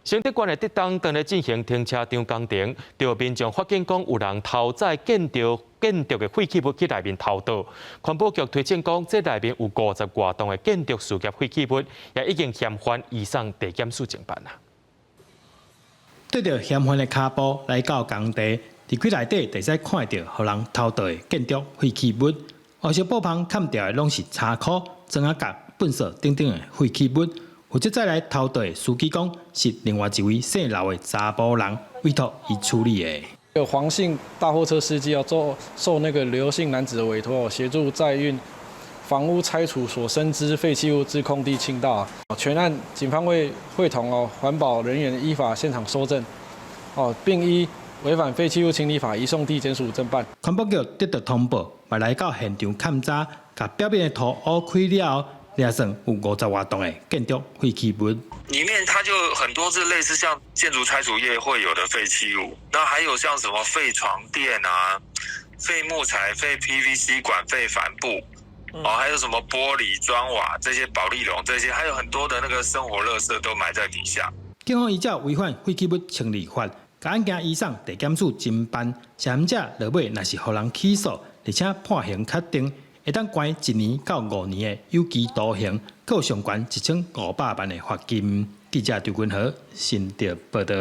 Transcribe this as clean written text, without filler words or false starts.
承德县的德东正在进行停车场工程，有民众发现讲有人偷载建筑的废弃物去内面偷盗。环保局推荐讲，这内面有50多栋的建筑事业废弃物，也已经嫌犯移送地检署侦办啦。对着嫌犯的脚步来到工地，地区内底会使看到互人偷盗的建筑废弃物。黑色布棚砍掉的拢是柴壳、砖仔角、粪扫等等的废弃物。负责再来偷盗的司机讲，是另外一位姓刘的查甫人委托伊处理的。有黄姓大货车司机要受那个刘姓男子的委托，协助载运房屋拆除所生之废弃物至空地倾倒。全案警方会同环保人员依法现场搜证，并依违反废弃物清理法移送地检署侦办。环保局得到通报，嘛来到现场勘查，把表面的土挖开了后，抓算有50多栋的建筑废弃物。里面它就很多是类似像建筑拆除业会有的废弃物，那还有像什么废床垫啊、废木材、废 PVC 管、废帆布，还有什么玻璃、砖瓦这些保丽龙这些，还有很多的那个生活垃圾都埋在底下。警方依照违反废弃物清理法，把案件移送地检署侦办。嫌者落尾若是互人起诉，而且判刑确定，会当关1年到5年的有期徒刑，各上悬1500万的罚金。记者刘君豪，新竹报道。